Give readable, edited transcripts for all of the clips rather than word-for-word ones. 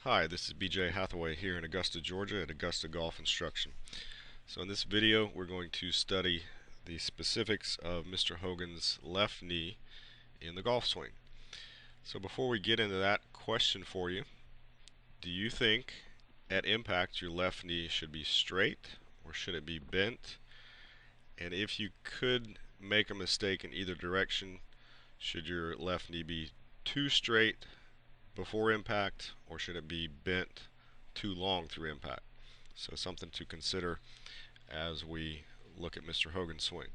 Hi, this is BJ Hathaway here in Augusta, Georgia at Augusta Golf Instruction. So in this video we're going to study the specifics of Mr. Hogan's left knee in the golf swing. So before we get into that, question for you: do you think at impact your left knee should be straight or should it be bent? And if you could make a mistake in either direction, should your left knee be too straight before impact, or should it be bent too long through impact? So something to consider as we look at Mr. Hogan's swing.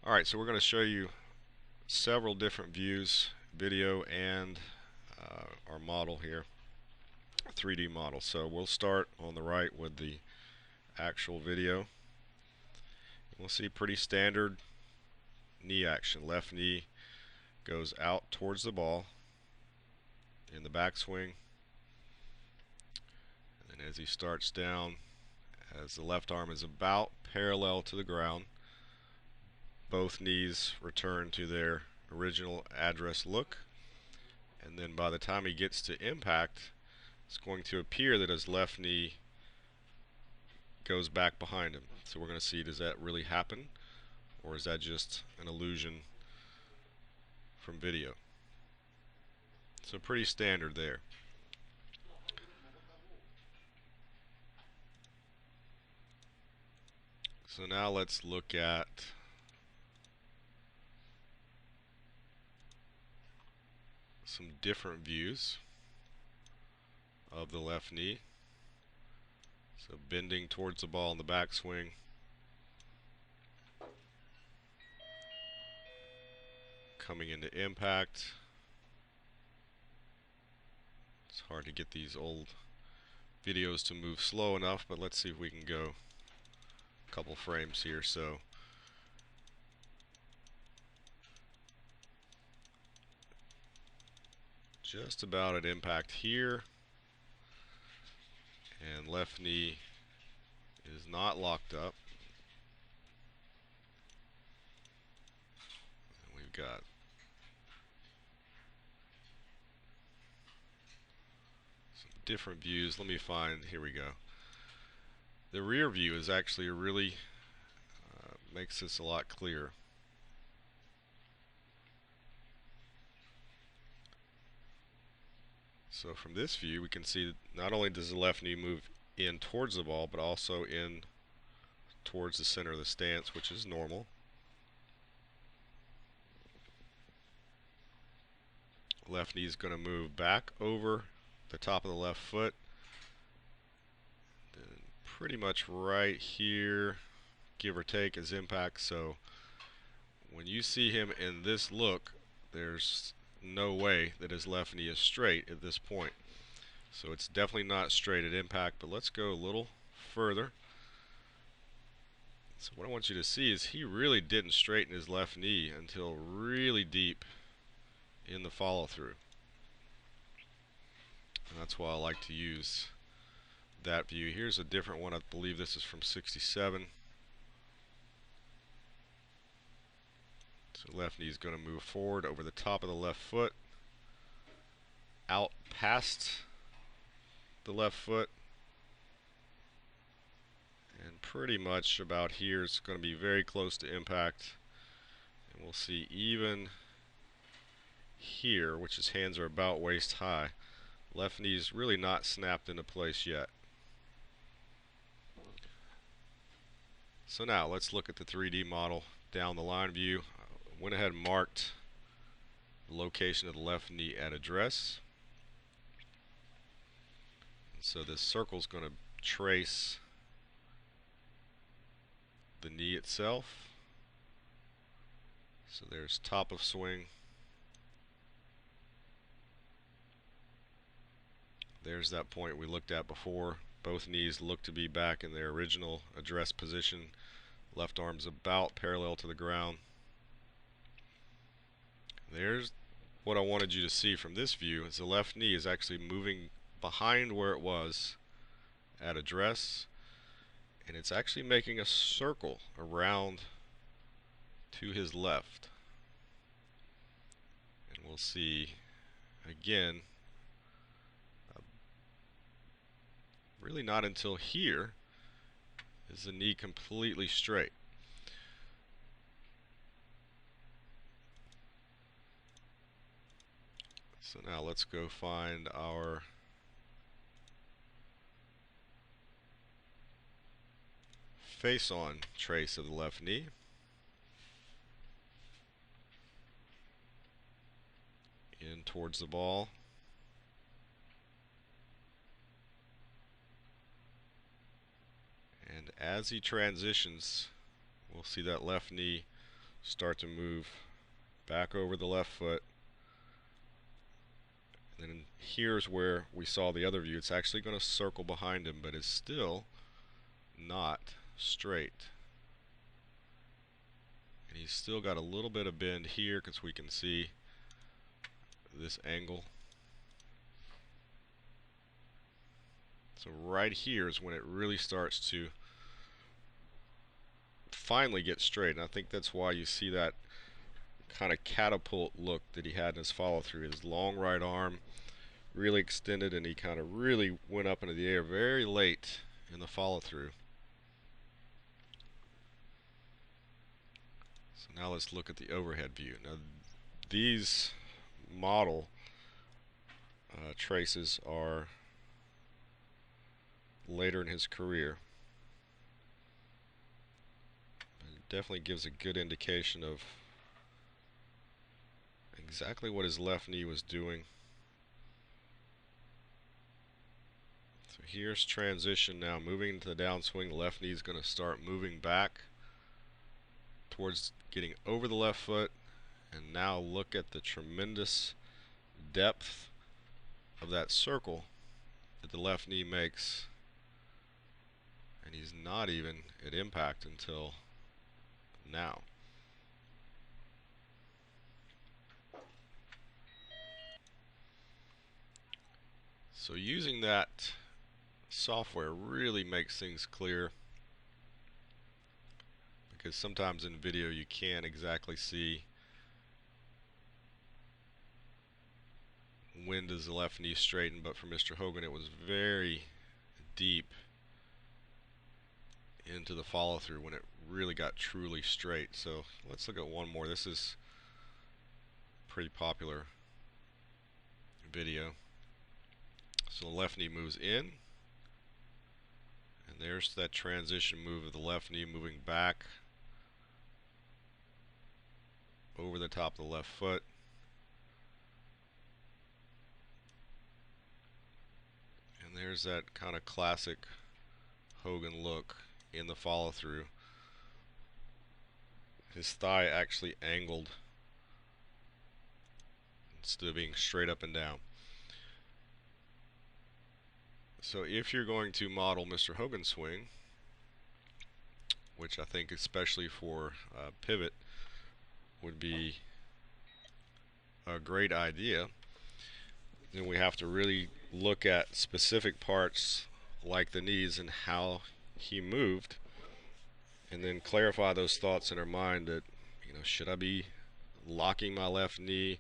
Alright, so we're going to show you several different views, video and our model here, 3D model. So we'll start on the right with the actual video. We'll see pretty standard knee action. Left knee goes out towards the ball in the backswing, and as he starts down, as the left arm is about parallel to the ground, both knees return to their original address look, and then by the time he gets to impact, it's going to appear that his left knee goes back behind him. So we're going to see, does that really happen, or is that just an illusion from video? So pretty standard there. So now let's look at some different views of the left knee. So bending towards the ball in the backswing, coming into impact. It's hard to get these old videos to move slow enough, but let's see if we can go a couple frames here. So just about at impact here, and left knee is not locked up. And we've got some different views. Let me find, here we go. The rear view is actually really makes this a lot clearer. So from this view we can see that not only does the left knee move in towards the ball, but also in towards the center of the stance, which is normal. Left knee is going to move back over the top of the left foot, then pretty much right here, give or take, is impact. So when you see him in this look, there's no way that his left knee is straight at this point. So it's definitely not straight at impact, but let's go a little further. So what I want you to see is he really didn't straighten his left knee until really deep in the follow-through. And that's why I like to use that view. Here's a different one. I believe this is from '67. So left knee is going to move forward over the top of the left foot, out past the left foot, and pretty much about here it's going to be very close to impact. And we'll see even here, which his hands are about waist high, left knee's really not snapped into place yet. So now let's look at the 3D model down the line view. I went ahead and marked the location of the left knee at address. And so this circle is going to trace the knee itself. So there's top of swing. There's that point we looked at before. Both knees look to be back in their original address position. Left arm's about parallel to the ground. There's what I wanted you to see from this view, is the left knee is actually moving behind where it was at address, and it's actually making a circle around to his left. And we'll see again really not until here is the knee completely straight. So now let's go find our face-on trace of the left knee. In towards the ball. And as he transitions, we'll see that left knee start to move back over the left foot. And then here's where we saw the other view. It's actually going to circle behind him, but it's still not straight. And he's still got a little bit of bend here because we can see this angle. So right here is when it really starts to finally get straight, and I think that's why you see that kind of catapult look that he had in his follow-through. His long right arm really extended, and he kind of really went up into the air very late in the follow-through. So now let's look at the overhead view. Now these model traces are later in his career. It definitely gives a good indication of exactly what his left knee was doing. So here's transition now, moving into the downswing. The left knee is going to start moving back towards getting over the left foot. And now look at the tremendous depth of that circle that the left knee makes. And he's not even at impact until now. So using that software really makes things clear, because sometimes in video you can't exactly see when does the left knee straighten, but for Mr. Hogan it was very deep into the follow-through when it really got truly straight. So let's look at one more. This is a pretty popular video. So the left knee moves in, and there's that transition move of the left knee moving back over the top of the left foot. And there's that kind of classic Hogan look in the follow-through. His thigh actually angled instead of being straight up and down. So if you're going to model Mr. Hogan's swing, which I think especially for pivot would be a great idea, then we have to really look at specific parts like the knees and how he moved, and then clarify those thoughts in our mind that, should I be locking my left knee?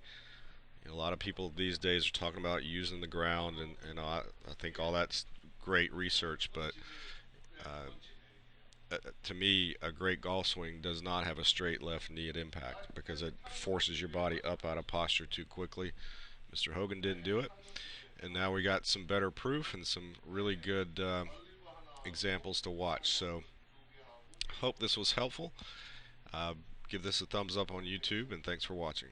A lot of people these days are talking about using the ground, and I think all that's great research, but to me, a great golf swing does not have a straight left knee at impact, because it forces your body up out of posture too quickly. Mr. Hogan didn't do it, and now we got some better proof and some really good examples to watch. So hope this was helpful. Give this a thumbs up on YouTube, and thanks for watching.